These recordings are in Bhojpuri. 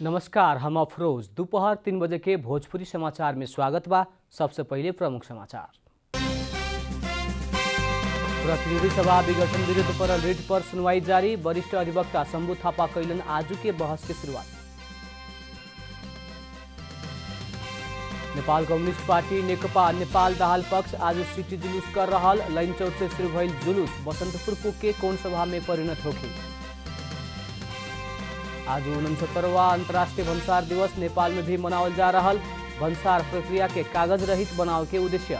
नमस्कार, हम अफरोज। दोपहर 3 बजे के भोजपुरी समाचार में स्वागत बा। सबसे पहले प्रमुख समाचार। प्रतिनिधि सभा विघटन विरुद्ध पर रिट पर सुनवाई जारी। वरिष्ठ अधिवक्ता शंभु थापा कैलन आज के बहस की शुरुआत। नेपाल कम्युनिस्ट पार्टी नेकपा नेपाल दाहाल पक्ष आज सिटी जुलूस कर रहा। लैनचौर से शुरू भइल जुलूस बसंतपुर पुग के कौन सभा में परिणत होगी। आज 69वां अंतर्राष्ट्रीय भन्सार दिवस नेपाल में भी मनावल जा रहा। भन्सार प्रक्रिया के कागज रहित बनाव के उद्देश्य।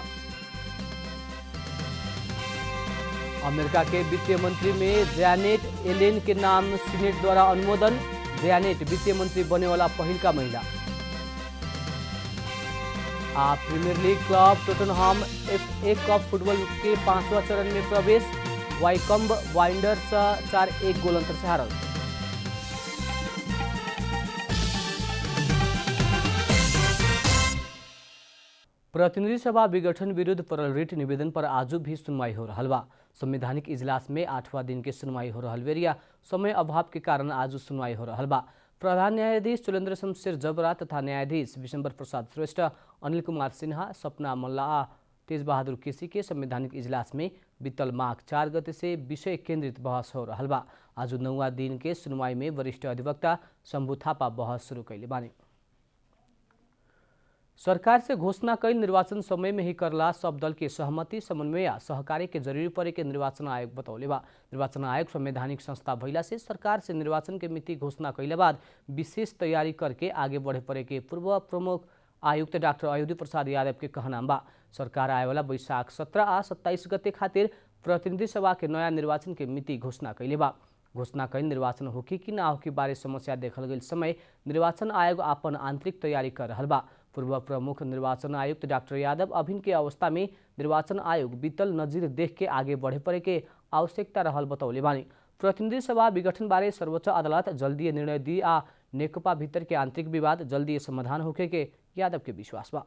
अमेरिका के वित्तीय मंत्री में जैनेट एलेन के नाम सीनेट द्वारा अनुमोदन। जैनेट वित्तीय मंत्री बने वाला पहल का महिला। Premier league club Tottenham FA cup football के 5वां चरण में प्रवेश। वाइकम्ब वाइंडर्स 4-1 गोल अंतर से हारल। प्रतिनिधि सभा विघटन विरुद्ध परल रिट निवेदन पर आज भी सुनवाई हो रहा बा। संवैधानिक इजलास में 8वां दिन के सुनवाई हो रहा बेरिया समय अभाव के कारण आज सुनवाई हो रहा बा। प्रधान न्यायाधीश चुलेन्द्र शमशेर जबरा तथा न्यायाधीश विशंबर प्रसाद श्रेष्ठ, अनिल कुमार सिन्हा, सपना मल्ला, तेज बहादुर केसी के संवैधानिक इजलास में बीतल माघ 4 गते से विषय केंद्रित बहस हो रहा बा। आज 9वां दिन के सुनवाई में वरिष्ठ अधिवक्ता शंभु थापा बहस शुरू कैले बानी। सरकार से घोषणा कैल निर्वाचन समय में ही करला सब दल के सहमति समन्वय या सहकार्य के जरूरी पड़े के निर्वाचन आयोग बतौले बा। निर्वाचन आयोग संवैधानिक संस्था भइला से सरकार से निर्वाचन के मिति घोषणा कैले बाद विशेष तैयारी करके आगे बढ़े पड़े के पूर्व प्रमुख आयुक्त डॉक्टर अयोधी प्रसाद यादव के कहना बा। सरकार आए वाला वैशाख 17 आ 27 गते खातिर प्रतिनिधि सभा के नया निर्वाचन के मिति घोषणा कैले बा। घोषणा कैल निर्वाचन होकी कि ना होकी बारे समस्या देखल गई समय निर्वाचन आयोग अपन आंतरिक तैयारी कर रहा बा। पूर्व प्रमुख निर्वाचन आयुक्त डॉक्टर यादव अभिन के अवस्था में निर्वाचन आयोग बीतल नजीर देख के आगे बढ़े पड़े के आवश्यकता रहल बतौले बानी। प्रतिनिधि सभा विघटन बारे सर्वोच्च अदालत जल्दी निर्णय दी आ नेकपा भीतर के आंतरिक विवाद जल्दी समाधान होके के यादव के विश्वास बा।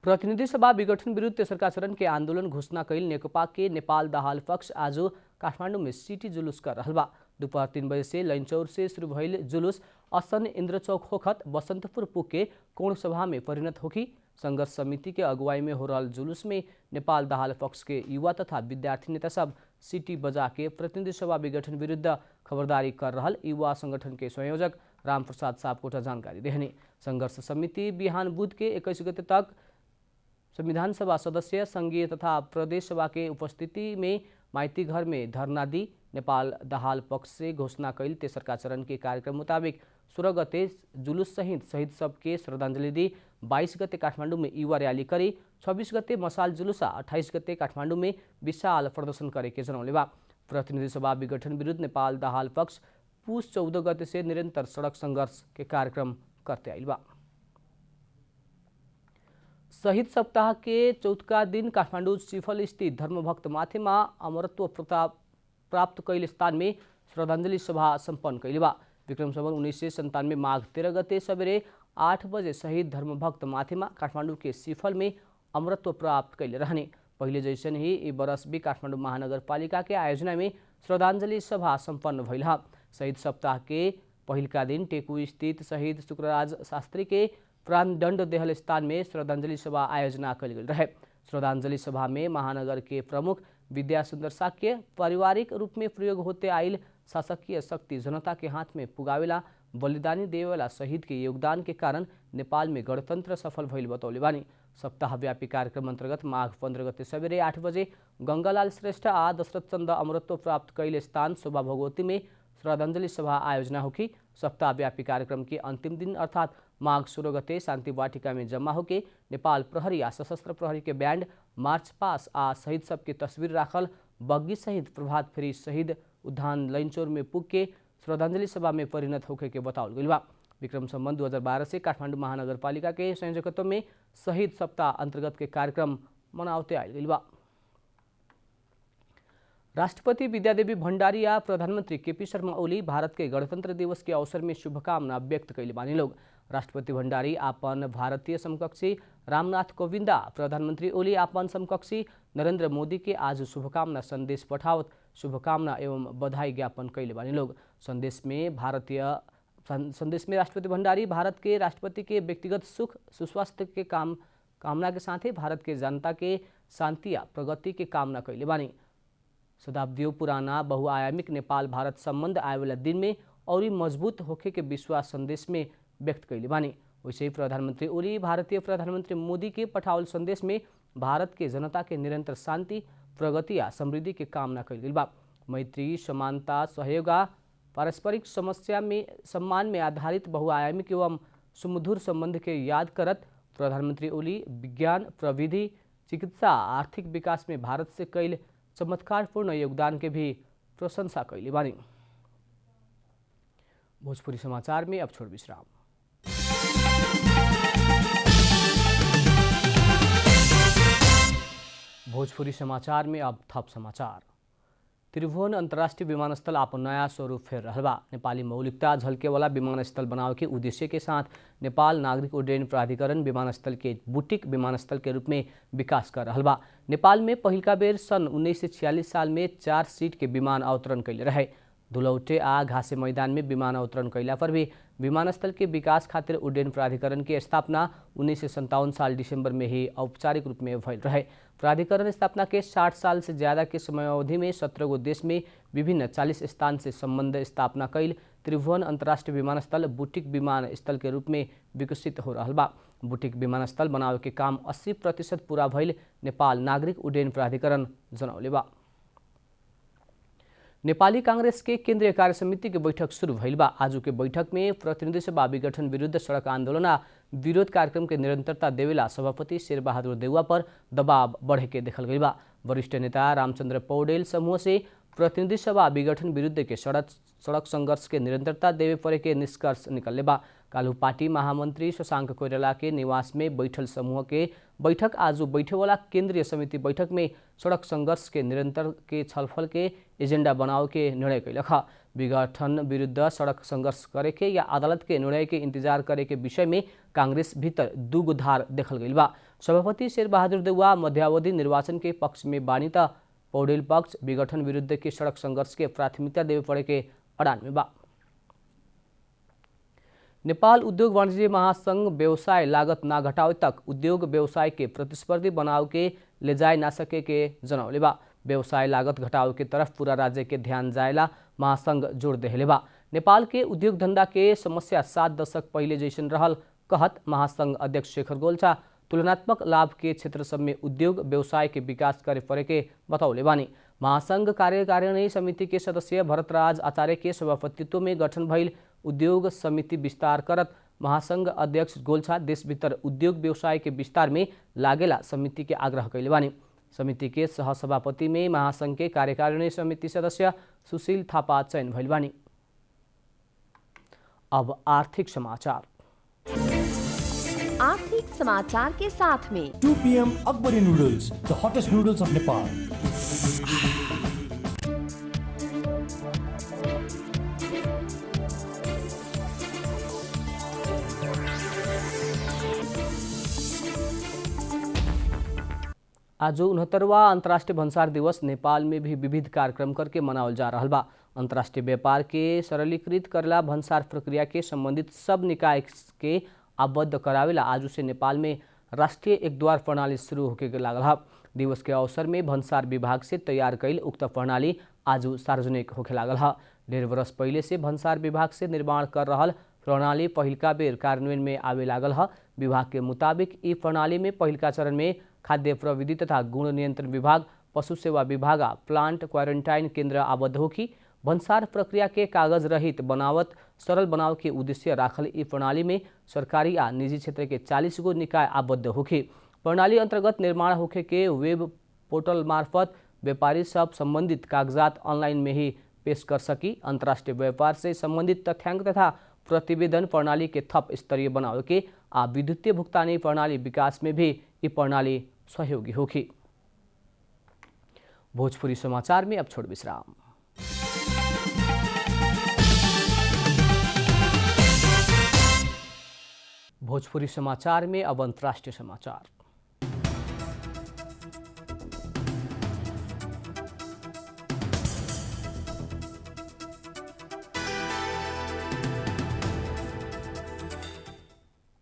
प्रतिनिधि सभा विघटन विरुद्ध तेसरका चरण के आंदोलन घोषणा कैल नेकपा के नेपाल दाहाल पक्ष आज काठमाडौँ में सिटी जुलूस कर रहा बा। दोपहर 3 बजे से लैनचौर से शुरू भइल जुलूस असन इंद्रचौक होखत बसंतपुर पुग के कोण सभा में परिणत होगी। संघर्ष समिति के अगुवाई में हो रहा जुलूस में नेपाल दाहाल पक्ष के युवा तथा विद्यार्थी नेता सब सिटी बजा के प्रतिनिधि सभा विघटन विरुद्ध खबरदारी कर रहा युवा संगठन के संयोजक राम प्रसाद सापकोटा जानकारी देहने। संघर्ष समिति बिहान बुध के 21 गते तक संविधान सभा सदस्य संघीय तथा प्रदेश सभा के उपस्थिति में माइती घर में धरना दी। नेपाल दाहाल पक्ष से घोषणा कैल तेसरका चरण के कार्यक्रम मुताबिक 16 गते जुलूस सहित शहीद सबके श्रद्धांजलि दी। 22 गते काठमाडौँ में युवा रैली करी। 26 गते मसाल जुलूस 28 गते काठमाडौँ में विशाल प्रदर्शन करे के जनौले बा। प्रतिनिधि सभा विघटन विरुद्ध नेपाल दाहाल पक्ष पुष 14 गते से निरंतर सड़क संघर्ष के कार्यक्रम करते आइल बा। शहीद सप्ताह के चौथा दिन काठमाडौँ सिफल स्थित धर्मभक्त माथेमा अमरत्व प्राप्त कैल स्थान में श्रद्धांजलि सभा संपन्न कैले बा। विक्रम संवत 1997 माघ 13 गते सवेरे 8 बजे शहीद धर्मभक्त माथेमा काठमाडौँ के सिफल में अमरत्व प्राप्त कैले रहने। पहले जैसन ही ये बरस भी काठमाडौँ महानगरपालिका के आयोजना में श्रद्धांजलि सभा संपन्न भइल। शहीद सप्ताह के पहिलका दिन टेकू स्थित शहीद शुक्रराज शास्त्री के प्राणदण्ड देहल स्थान में श्रद्धांजलि सभा आयोजना कल गई रहे। श्रद्धांजलि सभा में महानगर के प्रमुख विद्या सुंदर साक्य पारिवारिक रूप में प्रयोग होते आइल शासकीय शक्ति जनता के हाथ में पुगावेला बलिदानी देवेला शहीद के योगदान के कारण नेपाल में गणतंत्र सफल भइल बतौले बानी। सप्ताहव्यापी कार्यक्रम अंतर्गत माघ 15 गते सवेरे 8 बजे गंगालाल श्रेष्ठ आ दशरथ चंद अमरत्व प्राप्त कैल स्थान शोभा भगवती में श्रद्धांजलि सभा आयोजना होगी। सप्ताहव्यापी कार्यक्रम के अंतिम दिन अर्थात माघ 16 गते शांति वाटिका में जमा होके नेपाल प्रहरी आ सशस्त्र प्रहरी के बैंड मार्च पास आ शहीद सबके तस्वीर राखल बग्गी सहित प्रभात फेरी शहीद उद्यान लैनचौर में पुग के श्रद्धांजलि सभा में परिणत होके के बताओल गई बा। विक्रम संवत 2012 से काठमाडौँ महानगरपालिका के संयोजकत्व में शहीद सप्ताह अंतर्गत के कार्यक्रम मनावते आयल गई बा। राष्ट्रपति विद्यादेवी भण्डारी या प्रधानमंत्री केपी शर्मा ओली भारत के गणतंत्र दिवस के अवसर में शुभकामना व्यक्त कैले बानी लोग। राष्ट्रपति भण्डारी आपन भारतीय समकक्षी रामनाथ कोविंद, प्रधानमंत्री ओली आपन समकक्षी नरेंद्र मोदी के आज शुभकामना संदेश पठावत शुभकामना एवं बधाई ज्ञापन कैले बानी लोग। संदेश में संदेश में राष्ट्रपति भण्डारी भारत के राष्ट्रपति के व्यक्तिगत सुख सुस्वास्थ्य के कामना के साथ ही भारत के जनता के शांति या प्रगति के कामना कैले बानी। शताब्दियों पुराना बहुआयामिक नेपाल भारत संबंध आए वाला दिन में और मजबूत होखे के विश्वास संदेश में व्यक्त कैले बानी। वैसे ही प्रधानमंत्री ओली भारतीय प्रधानमंत्री मोदी के पठावल संदेश में भारत के जनता के निरंतर शांति प्रगति या समृद्धि के कामना कैल गई बा। मैत्री समानता सहयोग पारस्परिक समस्या में सम्मान में आधारित बहुआयामिक एवं सुमधुर संबंध के याद करत प्रधानमंत्री ओली विज्ञान प्रविधि चिकित्सा आर्थिक विकास में भारत से कैल चमत्कारपूर्ण योगदान के भी प्रशंसा कैली बानी। भोजपुरी समाचार में अब छोड़ विश्राम। भोजपुरी समाचार में अब थप समाचार। त्रिभुवन अंतर्राष्ट्रीय विमानस्थल अपन नया स्वरूप फेर रहल बा। नेपाली मौलिकता झलके वाला विमानस्थल बनावे के उद्देश्य के साथ नेपाल नागरिक उड्डयन प्राधिकरण विमानस्थल के बुटीक विमानस्थल के रूप में विकास कर रहल बा। नेपाल में पहिलका बेर सन 1946 साल में 4 सीट के विमान अवतरण कैले रहे। धुलौटे आ घासे मैदान में विमान अवतरण कैला पर भी विमानस्थल के विकास खातिर उड्डयन प्राधिकरण की स्थापना 1957 साल दिसंबर में ही औपचारिक रूप में भइल रहे। प्राधिकरण स्थापना के 60 साल से ज़्यादा के समयावधि में 17 गो देश में विभिन्न 40 स्थान से संबंध स्थापना कैल त्रिभुवन अंतर्राष्ट्रीय विमानस्थल बुटीक विमानस्थल के रूप में विकसित हो रहा बा। बुटीक विमानस्थल बनावे के काम 80% पूरा भइल नेपाल नागरिक उड्डयन प्राधिकरण जनौले बा। नेपाली कांग्रेस के केंद्रीय कार्य समिति के बैठक शुरू भइल बा। आज के बैठक में प्रतिनिधि सभा विघटन विरुद्ध सड़क आंदोलन आ विरोध कार्यक्रम के निरंतरता देवेला सभापति शेरबहादुर देउवा पर दबाव बढ़े के देखल गई बा। वरिष्ठ नेता रामचंद्र पौडेल समूह से प्रतिनिधि सभा विघटन विरुद्ध के सड़क संघर्ष के निरंतरता देवे पड़े के निष्कर्ष निकलले बा। कालू पार्टी महामंत्री शशांक कोइराला के निवास में बैठल समूह के बैठक आज बैठे वाला केंद्रीय समिति बैठक में सड़क संघर्ष के निरंतर के छलफल के एजेंडा बनाव के निर्णय कैलक। विघटन विरुद्ध सड़क संघर्ष करे के या अदालत के निर्णय के इंतजार करे के विषय में कांग्रेस भीतर दूगो धार देखल गई बा। सभापति शेरबहादुर देउवा मध्यावधि निर्वाचन के पक्ष में बानी त पौडेल पक्ष विघटन विरुद्ध के सड़क संघर्ष के प्राथमिकता देवे पड़े के अड़ान में बा। नेपाल उद्योग वाणिज्य महासंघ व्यवसाय लागत ना घटावे तक उद्योग व्यवसाय के प्रतिस्पर्धी बनाव के ले जाए ना सके के जनौले बा। व्यवसाय लागत घटाव के तरफ पूरा राज्य के ध्यान जाएला महासंघ जोड़ देहले बा। नेपाल के उद्योग धंधा के समस्या 7 दशक पहले जैसन रहल कहत महासंघ अध्यक्ष शेखर गोल्छा तुलनात्मक लाभ के क्षेत्र सब में उद्योग व्यवसाय के विकास करे पड़े के बतौले बानी। महासंघ कार्यकारिणी समिति के सदस्य भरतराज आचार्य के सभापतित्व में गठन भइल उद्योग समिति विस्तार करत महासंघ अध्यक्ष गोल्छा देश भीतर उद्योग व्यवसाय के विस्तार में लागेला समिति के आग्रह कैले बानी। समिति के सहसभापति में महासंघ के कार्यकारिणी समिति सदस्य सुशील थापा चयन भइल बानी। अब आर्थिक समाचार। आर्थिक समाचार के साथ में 2 PM Akbari noodles, the hottest noodles of Nepal. आज 69वां अंतर्राष्ट्रीय भन्सार दिवस नेपाल में भी विविध कार्यक्रम करके मनावल जा रहा बा। अंतर्राष्ट्रीय व्यापार के सरलीकृत करला भन्सार प्रक्रिया के संबंधित सब निकाय के आबद्ध करावेला आज से नेपाल में राष्ट्रीय एक द्वार प्रणाली शुरू होके लागल है। दिवस के अवसर में भन्सार विभाग से तैयार कैल उक्त प्रणाली आज सार्वजनिक होके लागल है। 1.5 वर्ष पहले से भन्सार विभाग से निर्माण कर रहल प्रणाली पहिलका बेर कार्यान्वयन में आवे लागल है। विभाग के मुताबिक ई प्रणाली में पहिलका चरण में खाद्य प्रविधि तथा गुण नियंत्रण विभाग, पशु सेवा विभाग, प्लांट क्वारंटाइन केंद्र आबद्ध होगी। भन्सार प्रक्रिया के कागज रहित बनावत सरल बनाव के उद्देश्य राखल ई प्रणाली में सरकारी आ निजी क्षेत्र के 40 गो निकाय आबद्ध होगी। प्रणाली अंतर्गत निर्माण होखे के वेब पोर्टल मार्फत व्यापारी सब संबंधित कागजात ऑनलाइन में ही पेश कर सकी। अंतर्राष्ट्रीय व्यापार से संबंधित तथ्यांक तथा प्रतिवेदन प्रणाली के थप स्तरीय बनावे के आ विद्युतीय भुगतानी प्रणाली विकास में भी ये प्रणाली सहयोगी होगी। भोजपुरी समाचार में अब छोड़ विश्राम। भोजपुरी समाचार में अब अंतर्राष्ट्रीय समाचार।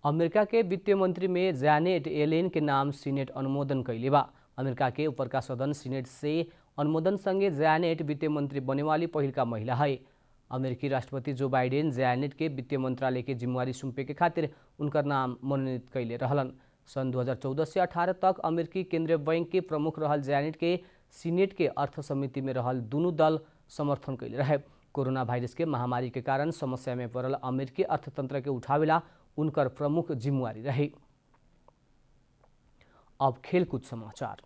अमेरिका के वित्त मंत्री में जैनेट येलेन के नाम सीनेट अनुमोदन कैले बा। अमेरिका के ऊपर का सदन सीनेट से अनुमोदन संगे जैनेट वित्त मंत्री बने वाली पहिल का महिला है। अमेरिकी राष्ट्रपति जो बाइडेन जैनेट के वित्त मंत्रालय के जिम्मेवारी सुंपे के खातिर उनकर नाम मनोनीत कैले रहलन। सन 2014 से 18 तक अमेरिकी केंद्रीय बैंक के प्रमुख रहल जैनेट के सीनेट के अर्थ समिति में रहल दोनों दल समर्थन कैले रहे। कोरोना वायरस के महामारी के कारण समस्या में पड़ल अमेरिकी अर्थतंत्र के उठावेला उनकर प्रमुख जिम्मेवारी रही। अब खेलकूद समाचार।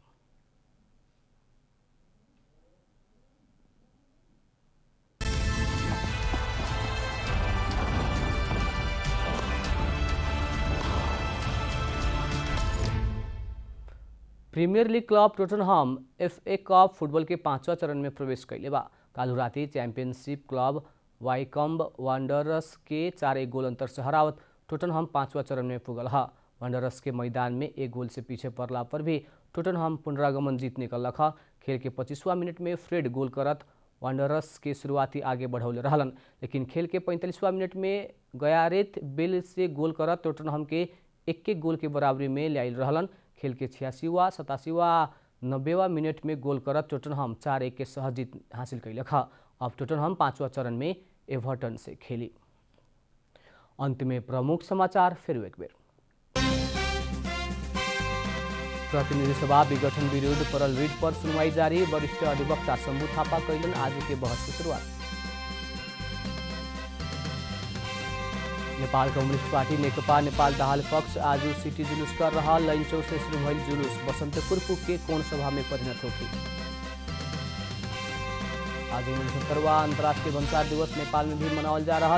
Premier league club Tottenham FA cup football के 5वां चरण में प्रवेश कैले बा। कालू राति चैंपियनशिप क्लब वाइकम्ब वांडरर्स के 4 गोल अंतर से हरावत टोटनहम 5वां चरण में पुगल है। वांडरर्स के मैदान में 1 गोल से पीछे पड़ला पर भी टोटनहम पुनरागमन जीत निकलक है। खेल के 25वां मिनट में फ्रेड गोल करत वांडरर्स के शुरुआती आगे बढ़ौले रहलन, लेकिन खेल के 45वां मिनट में गयारेथ बेल से गोल करत टोटनहम के 1-1 गोल के बराबरी में लियाइल रहलन। खेल के 86वां 87वां 90वां मिनट में गोल करत टोटनहम 4-1 के सहज जीत हासिल कैलक है। अब टोटनहम 5वां चरण में एवर्टन से खेली। अंत में प्रमुख समाचार फिर एक बेर। प्रतिनिधि सभा विघटन विरुद्ध परल रिट पर सुनवाई जारी। वरिष्ठ अधिवक्ता शंभू थापा कैलन आज के बहस की शुरुआत। नेपाल कम्युनिस्ट पार्टी नेकपा नेपाल दाहाल पक्ष आज सिटी जुलूस कर रहा। लैनचौर से शुरू भइल जुलूस बसंतपुर पुग के कोण सभा में परिणत होगी। आज 69वां अंतर्राष्ट्रीय भन्सार दिवस नेपाल में भी मनावल जा रहा।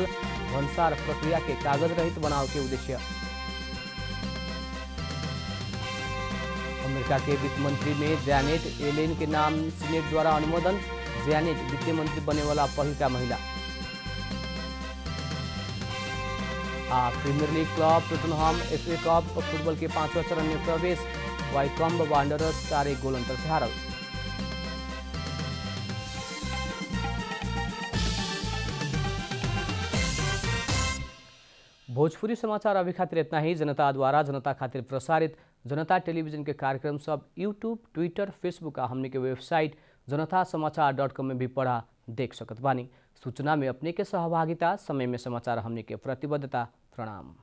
भन्सार प्रक्रिया के कागज रहित बनाव के उद्देश्य। अमेरिका के वित्त मंत्री में जैनेट येलेन के नाम सीनेट द्वारा अनुमोदन। जैनेट वित्त मंत्री बने वाला पहिल का महिला। Premier league club Tottenham FA cup football के 5वां चरण में प्रवेश। वाइकम्ब वांडरर्स 4-1 गोल अंतर से हारल। भोजपुरी समाचार अभी खातिर इतना ही। जनता द्वारा जनता खातिर प्रसारित जनता टेलीविजन के कार्यक्रम सब यूट्यूब, ट्विटर, फेसबुक आ हमने के वेबसाइट जनतासमाचार.com में भी पढ़ा देख सकत बानी। सूचना में अपने के सहभागिता, समय में समाचार हमने के प्रतिबद्धता। प्रणाम।